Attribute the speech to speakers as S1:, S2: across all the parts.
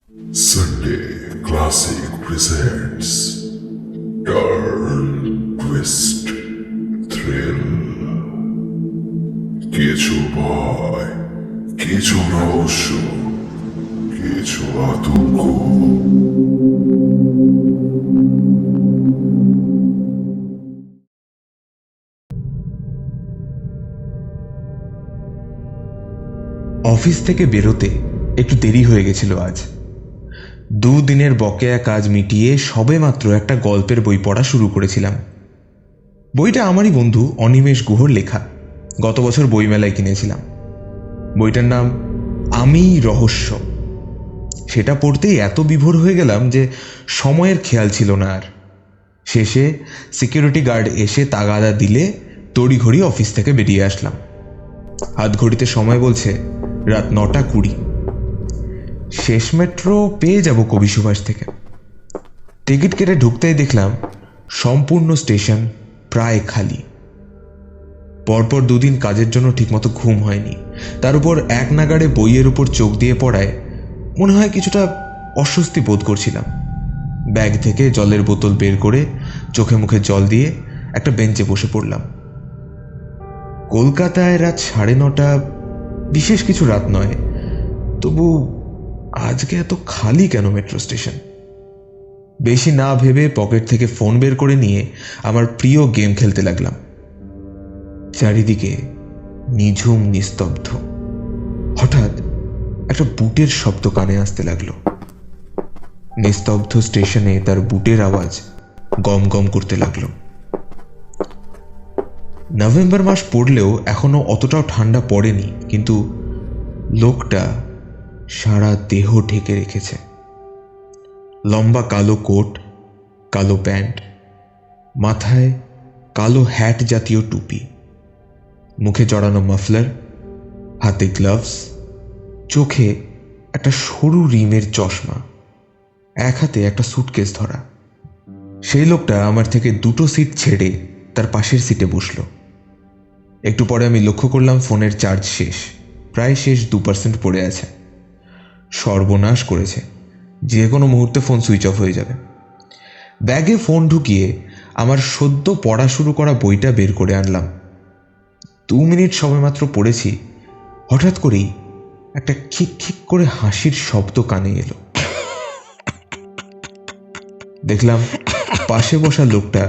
S1: Sunday Classic presents Turn, Twist, Thrill. কিছু ভয়, কিছু রহস্য, কিছু আতঙ্ক।
S2: অফিস থেকে বেরোতে একটু দেরি হয়ে গেছিল আজ। দুদিনের বকেয়া কাজ মিটিয়ে সবেমাত্র একটা গল্পের বই পড়া শুরু করেছিলাম। বইটা আমারই বন্ধু অনিমেষ গুহর লেখা, গত বছর বইমেলায় কিনেছিলাম। বইটার নাম আমি রহস্য। সেটা পড়তেই এত বিভোর হয়ে গেলাম যে সময়ের খেয়াল ছিল না আর। শেষে সিকিউরিটি গার্ড এসে তাগাদা দিলে তড়িঘড়ি অফিস থেকে বেরিয়ে আসলাম। হাত ঘড়িতে সময় বলছে রাত 9:20। শেষ মেট্রো পেয়ে যাব কবি সুভাষ থেকে। টিকিট কেটে ঢুকতেই দেখলাম সম্পূর্ণ স্টেশন প্রায় খালি। পরপর দুদিন কাজের জন্য ঠিকমতো ঘুম হয়নি, তার উপর এক নাগাড়ে বইয়ের উপর চোখ দিয়ে পড়ায় মনে হয় কিছুটা অস্বস্তি বোধ করছিলাম। ব্যাগ থেকে জলের বোতল বের করে চোখে মুখে জল দিয়ে একটা বেঞ্চে বসে পড়লাম। কলকাতায় রাত 9:30 বিশেষ কিছু রাত নয়, তবু আজকে এত খালি কেন মেট্রো স্টেশন? বেশি না ভেবে পকেট থেকে ফোন বের করে নিয়ে আমার প্রিয় গেম খেলতে লাগলাম। চারিদিকে নিঝুম নিস্তব্ধ। হঠাৎ একটা বুটের শব্দ কানে আসতে লাগলো। নিস্তব্ধ স্টেশনে তার বুটের আওয়াজ গম গম করতে লাগলো। নভেম্বর মাস পড়লেও এখনো অতটাও ঠান্ডা পড়েনি, কিন্তু লোকটা সারা দেহ ঢেকে রেখেছে। লম্বা কালো কোট, কালো প্যান্ট, মাথায় কালো হ্যাট জাতীয় টুপি, মুখে জড়ানো মাফলার, হাতে গ্লাভস, চোখে একটা সরু রিমের চশমা, এক হাতে একটা সুটকেস ধরা। সেই লোকটা আমার থেকে 2টো সিট ছেড়ে তার পাশের সিটে বসলো। একটু পরে আমি লক্ষ্য করলাম ফোনের চার্জ শেষ, প্রায় শেষ 2% পড়ে আছে। সর্বনাশ করেছে, যে কোনো মুহূর্তে ফোন সুইচ অফ হয়ে যাবে। ব্যাগে ফোন ঢুকিয়ে আমার সদ্য পড়া শুরু করা বইটা বের করে আনলাম। 2 মিনিট সবেমাত্র পড়েছি, হঠাৎ করেই একটা খিক খিক করে হাসির শব্দ কানে এলো। দেখলাম পাশে বসা লোকটা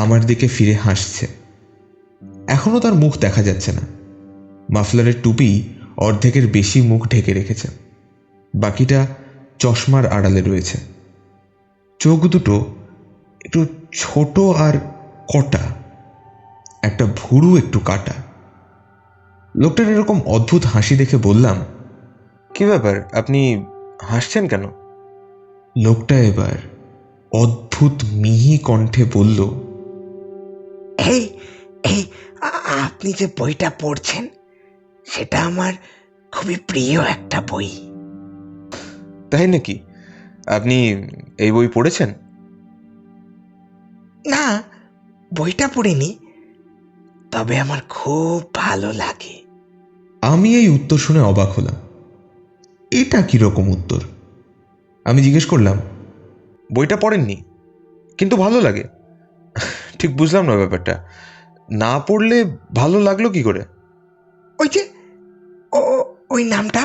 S2: আমার দিকে ফিরে হাসছে। এখনো তার মুখ দেখা যাচ্ছে না, মাফলারের টুপি অর্ধেকের বেশি মুখ ঢেকে রেখেছে, বাকিটা চশমার আড়ালে রয়েছে। চোখ দুটো একটু ছোট আর কটা, একটা ভুরু একটু কাটা। লোকটার এরকম অদ্ভুত হাসি দেখে বললাম, কি ব্যাপার, আপনি হাসছেন কেন? লোকটা এবার অদ্ভুত মিহি কণ্ঠে বলল,
S3: এই এই আপনি যে বইটা পড়ছেন সেটা আমার খুবই প্রিয় একটা বই।
S2: তাই নাকি? আপনি এই বই পড়েছেন?
S3: না, বইটা পড়িনি, তবে আমার খুব ভালো লাগে।
S2: আমি এই উত্তর শুনে অবাক হলাম। এটা কিরকম উত্তর? আমি জিজ্ঞেস করলাম, বইটা পড়েননি কিন্তু ভালো লাগে? ঠিক বুঝলাম না ব্যাপারটা। না পড়লে ভালো লাগলো কি করে?
S3: ওই যে ওই নামটা,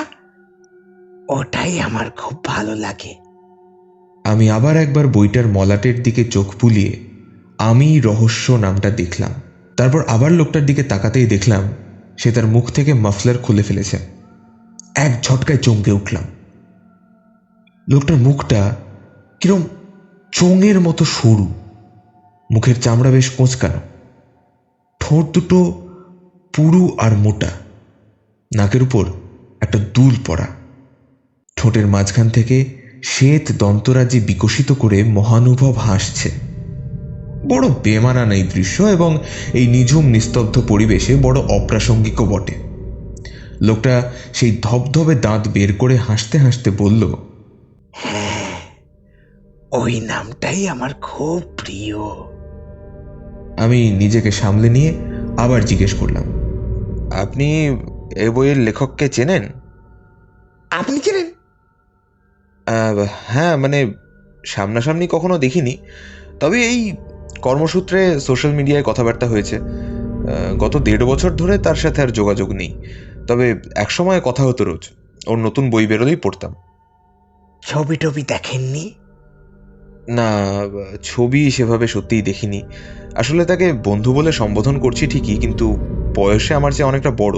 S3: ওটাই আমার খুব ভালো লাগে।
S2: আমি আবার একবার বইটার মলাটের দিকে চোখ বুলিয়ে আমি রহস্য নামটা দেখলাম। তারপর আবার লোকটার দিকে তাকাতেই দেখলাম সে তার মুখ থেকে মাফলার খুলে ফেলেছে। এক ঝটকায় চমকে উঠলাম। লোকটার মুখটা কিরম চোঙের মতো সরু, মুখের চামড়া বেশ কোঁচকানো, ঠোঁট দুটো পুরু আর মোটা, নাকের উপর একটা দুল পড়া, ঠোঁটের মাঝখান থেকে শ্বেত দন্তরাজি বিকশিত করে মহানুভব হাসছে। বড় বেমানান এই দৃশ্য, এবং এই নিঝুম নিস্তব্ধ পরিবেশে বড় অপ্রাসঙ্গিকও বটে। লোকটা সেই ধবধবে দাঁত বের করে হাসতে হাসতে বলল,
S3: হ্যাঁ, ওই নামটাই আমার খুব প্রিয়।
S2: আমি নিজেকে সামলে নিয়ে আবার জিজ্ঞেস করলাম, আপনি এই বইয়ের লেখককে চেনেন?
S3: আপনি চেনেন?
S2: হ্যাঁ, মানে সামনাসামনি কখনো দেখিনি, তবে এই কর্মসূত্রে সোশ্যাল মিডিয়ায় কথাবার্তা হয়েছে। গত 1.5 বছর ধরে তার সাথে আর যোগাযোগ নেই, তবে একসময় কথা হতো রোজ। ওর নতুন বই বেরোলেই পড়তাম।
S3: ছবি টবি দেখেননি?
S2: না, ছবি সেভাবে সত্যিই দেখিনি। আসলে তাকে বন্ধু বলে সম্বোধন করছি ঠিকই, কিন্তু বয়সে আমার চেয়ে অনেকটা বড়।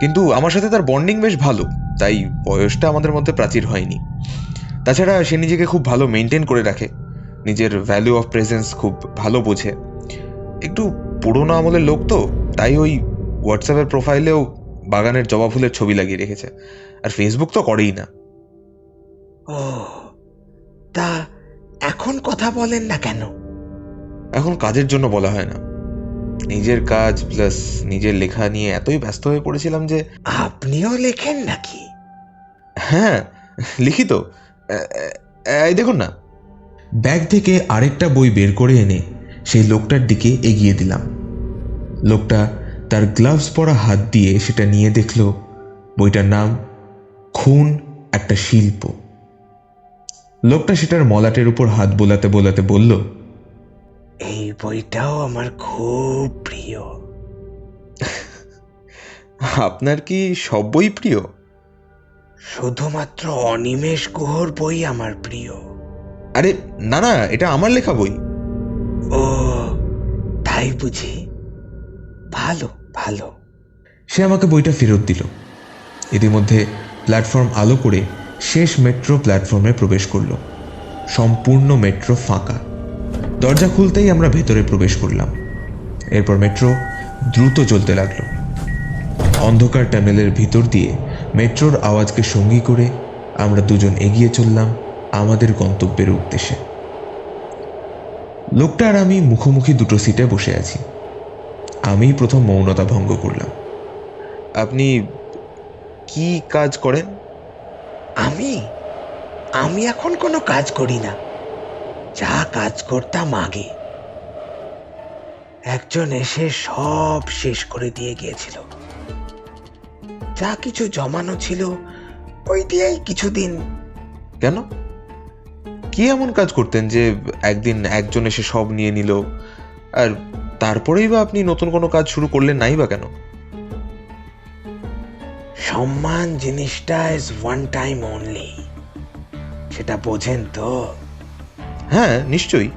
S2: কিন্তু আমার সাথে তার বন্ডিং বেশ ভালো, তাই বয়সটা আমাদের মধ্যে প্রাচীর হয়নি। তাছাড়া সে নিজেকে খুব ভালো মেনটেন করে রাখে, নিজের ভ্যালু অফ প্রেজেন্স খুব ভালো বোঝে। একটু পুরোনো আমলের লোক তো, তাই ওই হোয়াটসঅ্যাপের প্রোফাইলেও বাগানের জবা ফুলের ছবি লাগিয়ে রেখেছে, আর ফেসবুক তো করেই না।
S3: ও, তা এখন কথা বলেন না কেন?
S2: এখন কাজের জন্য বলা হয় না, নিজের কাজ প্লাস নিজের লেখা নিয়ে এতই ব্যস্ত হয়ে পড়েছিলাম যে।
S3: আপনিও লেখেন নাকি?
S2: হ্যাঁ, লিখি তো। এই দেখুন না। ব্যাগ থেকে আরেকটা বই বের করে এনে সেই লোকটার দিকে এগিয়ে দিলাম। লোকটা তার গ্লাভস পরা হাত দিয়ে সেটা নিয়ে দেখল। বইটার নাম খুন একটা শিল্প। লোকটা সেটার মলাটের উপর হাত বোলাতে বোলাতে বলল,
S3: এই বইটাও আমার খুব প্রিয়।
S2: আপনার কি সব বই প্রিয়?
S3: শুধুমাত্র অনিমেষ গুহর বই আমার প্রিয়।
S2: আরে না না, এটা আমার লেখা বই।
S3: ও, তাই বুঝি? ভালো ভালো।
S2: সে আমাকে বইটা ফেরত দিল। ইতিমধ্যে প্ল্যাটফর্ম আলো করে শেষ মেট্রো প্ল্যাটফর্মে প্রবেশ করল। সম্পূর্ণ মেট্রো ফাঁকা। দরজা খুলতেই আমরা ভেতরে প্রবেশ করলাম। এরপর মেট্রো দ্রুত চলতে লাগলো। অন্ধকার টানেলের ভিতর দিয়ে মেট্রোর আওয়াজকে সঙ্গী করে আমরা দুজন এগিয়ে চললাম আমাদের গন্তব্যের উদ্দেশ্যে। লোকটা আর আমি মুখোমুখি দুটো সিটে বসে আছি। আমি প্রথম মৌনতা ভঙ্গ করলাম। আপনি কি কাজ করেন?
S3: আমি আমি এখন কোনো কাজ করি না। যা কাজ করতাম আগে। একজন এসে সব শেষ করে দিয়ে গিয়েছিল। যা কিছু জমানো ছিল ওই দিয়েই কিছুদিন।
S2: কেন? কি এমন কাজ করতেন যে একদিন একজন এসে সব নিয়ে নিল, আর তারপরেই বা আপনি নতুন কোনো কাজ শুরু করলেন নাই বা কেন?
S3: সম্মান জিনিসটা ইজ ওয়ান টাইম অনলি, সেটা বোঝেন তো?
S2: হ্যাঁ, নিশ্চয়ই।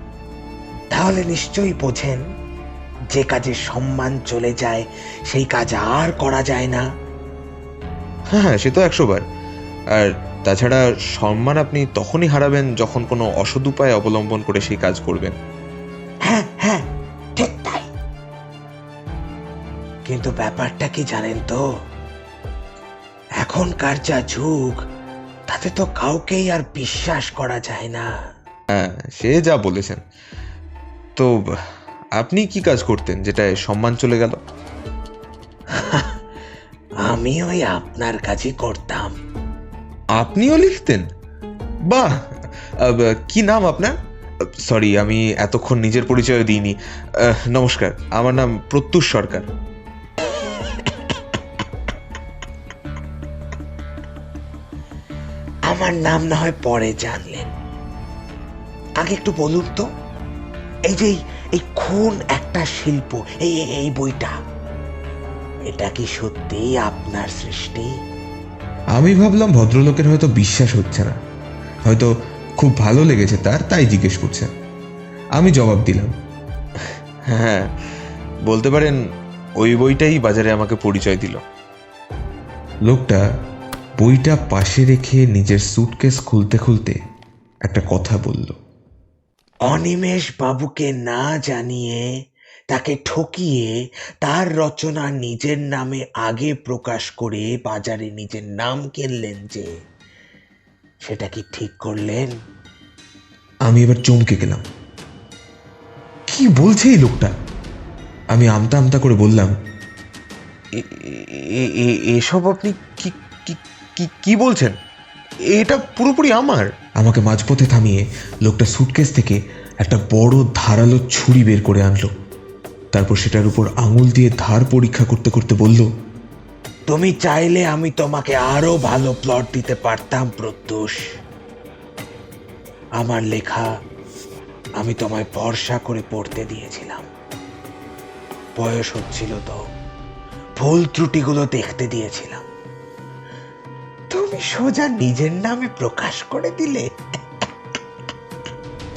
S3: তাহলে নিশ্চয়ই বোঝেন যে কাজে সম্মান চলে যায় সেই কাজ আর করা যায় না।
S2: হ্যাঁ হ্যাঁ, সে তো 100 বার। আর তাছাড়া সম্মান আপনি তখনই হারাবেন যখন কোনো অসৎ উপায় অবলম্বন করে সেই কাজ করবেন।
S3: হ্যাঁ হ্যাঁ, ঠিক তাই। কিন্তু ব্যাপারটা কি জানেন তো? এখনকার যা যুগ, তাতে তো কাউকেই আর বিশ্বাস করা যায় না।
S2: হ্যাঁ, সে যা বলেছেন। তো আপনি কি কাজ করতেন যেটায় সম্মান চলে গেল?
S3: আমি ওই আপনার কাজই করতাম।
S2: আপনিও লিখতেন? বাহ! কি নাম আপনার? সরি, আমি এতক্ষণ নিজের পরিচয় দিইনি। নমস্কার, আমার নাম প্রত্যুষ সরকার।
S3: আমার নাম না হয় পরে জানলেন, আগে একটু বলুন তো, এই যে এই খুন একটা শিল্প, এই এই বইটা, এটা কি সত্যিই আপনার সৃষ্টি?
S2: আমি ভাবলাম ভদ্রলোকের হয়তো বিশ্বাস হচ্ছে না, হয়তো খুব ভালো লেগেছে তার, তাই জিজ্ঞেস করছে। আমি জবাব দিলাম, হ্যাঁ, বলতে পারেন ওই বইটাই বাজারে আমাকে পরিচয় দিল। লোকটা বইটা পাশে রেখে নিজের সুটকেস খুলতে খুলতে একটা কথা বলল।
S3: অনিমেষ বাবুকে না জানিয়ে, তাকে ঠকিয়ে, তার রচনা নিজের নামে আগে প্রকাশ করে বাজারে নিজের নাম কিনলেন যে, সেটা কি ঠিক করলেন?
S2: আমি এবার চমকে গেলাম। কি বলছে এই লোকটা? আমি আমতা আমতা করে বললাম, এসব আপনি কি কি কি বলছেন? এটা পুরোপুরি আমার। আমাকে মাঝপথে থামিয়ে লোকটা সুটকেস থেকে একটা বড় ধারালো ছুরি বের করে আনলো। তারপর সেটার উপর আঙুল দিয়ে ধার পরীক্ষা করতে করতে বলল,
S3: তুমি চাইলে আমি তোমাকে আরো ভালো প্লট দিতে পারতাম প্রত্যুষ, আমার লেখা আমি তোমায় ভরসা করে পড়তে দিয়েছিলাম। বয়স হচ্ছিল তো, ভুল ত্রুটিগুলো দেখতে দিয়েছিলাম। তুমি সোজা নিজের নামে প্রকাশ করে দিলে।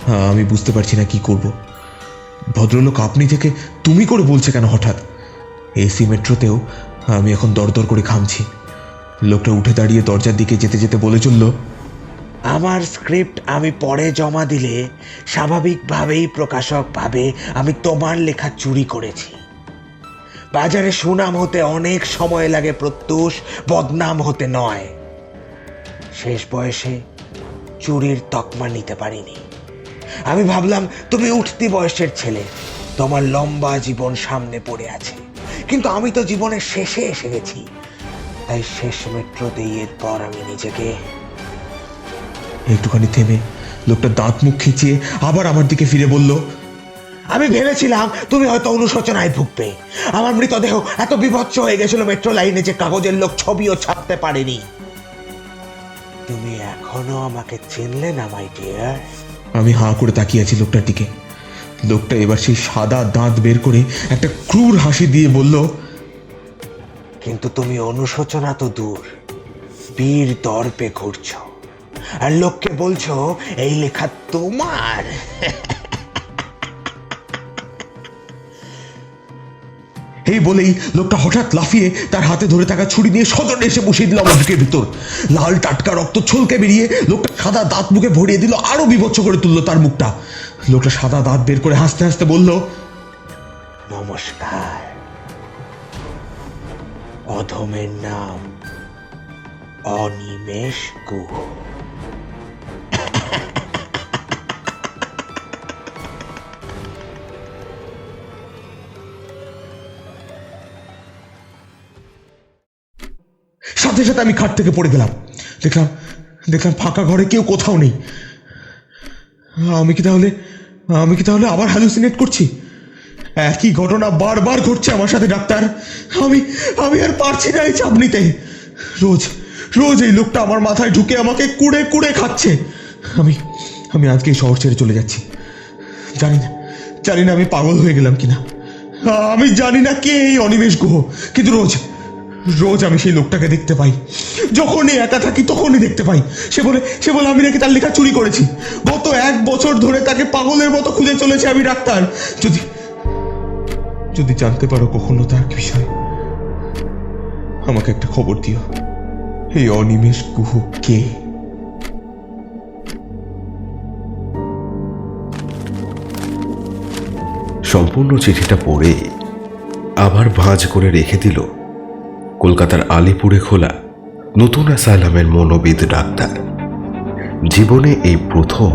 S2: হ্যাঁ, আমি বুঝতে পারছি না কি করব। ভদ্রলোক আপনি থেকে তুমি করে বলছে কেন হঠাৎ? এসি মেট্রোতেও আমি এখন দরদর করে ঘামছি। লোকটা উঠে দাঁড়িয়ে দরজার দিকে যেতে যেতে বলে চলল,
S3: আমার স্ক্রিপ্ট আমি পরে জমা দিলে স্বাভাবিকভাবেই প্রকাশক ভাবে আমি তোমার লেখা চুরি করেছি। বাজারে সুনাম হতে অনেক সময় লাগে প্রত্যুষ, বদনাম হতে নয়। শেষ বয়সে চুরির তকমা নিতে পারিনি। আমি ভাবলাম তুমি উঠতি বয়সের ছেলে, তোমার লম্বা জীবন সামনে পড়ে আছে। কিন্তু আমি তো জীবনের শেষে এসে গেছি। তাই শেষ মেট্রোতেই এরপর আমি নিজেকে।
S2: একটুখানি থেমে লোকটা দাঁত মুখ খিচিয়ে আবার আমার দিকে ফিরে বলল,
S3: আমি ভেবেছিলাম তুমি হয়তো অনুশোচনায় ভুগবে। আমার মৃতদেহ এত বিভৎস হয়ে গেছিল মেট্রো লাইনে যে কাগজের লোক ছবিও ছাপতে পারেনি। তুমি এখনো আমাকে চিনলে না মাই ডিয়ার?
S2: আমি হাঁ করে তাকিয়ে আছি লোকটার দিকে। লোকটা এবার সেই সাদা দাঁত বের করে একটা ক্রূর হাসি দিয়ে বলল,
S3: কিন্তু তুমি অনুশোচনা তো দূর, বীর দর্পে ঘুরছো আর লোককে বলছো এই লেখা তোমার।
S2: এই বলেই লোকটা হঠাৎ লাফিয়ে তার হাতে ধরে থাকা ছুরি নিয়ে সজনে এসে বসিয়ে দিল আমার বুকের ভিতর। লাল টাটকা রক্ত ছলকে বেরিয়ে লোকটা সাদা দাঁত মুখে ভরিয়ে দিল, আরো বিভৎস করে তুললো তার মুখটা। লোকটা সাদা দাঁত বের করে হাসতে হাসতে বলল,
S3: নমস্কার। অধমের নাম অনিমেষ গুহ।
S2: সাথে সাথে আমি খাট থেকে পড়ে গেলাম। দেখলাম দেখলাম ফাঁকা ঘরে কেউ কোথাও নেই। আমি কি তাহলে আবার হ্যালুসিনেট করছি? একই ঘটনা বারবার ঘটছে আমার সাথে ডাক্তার। আমি আর পারছি না এই চাপ নিতে। রোজ রোজ এই লোকটা আমার মাথায় ঢুকে আমাকে কুড়ে কুড়ে খাচ্ছে। আমি আজকে এই শহর ছেড়ে চলে যাচ্ছি। জানি না আমি পাগল হয়ে গেলাম কিনা। আমি জানি না কে এই অনিমেষ গুহ, কিন্তু রোজ আমি সেই লোকটাকে দেখতে পাই। যখনই একা থাকি তখনই দেখতে পাই। সে বলে আমি নাকি তার লেখা চুরি করেছি। গত 1 বছর ধরে তাকে পাগলের মতো খুঁজে চলেছে আমি ডাক্তার। যদি জানতে পারো কখনো তার বিষয়, আমাকে একটা খবর দিও। এই অনিমেষ গুহ কে?
S4: সম্পূর্ণ চিঠিটা পড়ে আবার ভাঁজ করে রেখে দিল কলকাতার আলিপুরে খোলা নতুন অ্যাসাইলামের মনোবিদ ডাক্তার। জীবনে এই প্রথম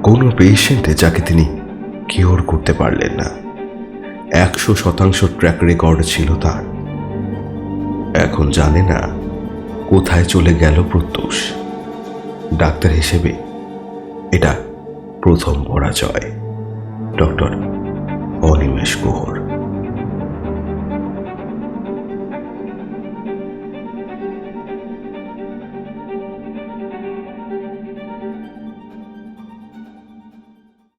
S4: কোনো পেশেন্টে যাকে তিনি কিওর করতে পারলেন না। 100% ট্র্যাক রেকর্ড ছিল তার। এখন জানে না কোথায় চলে গেল প্রত্যুষ। ডাক্তার হিসেবে এটা প্রথম পরাজয় ডক্টর অনিমেষ গুহর।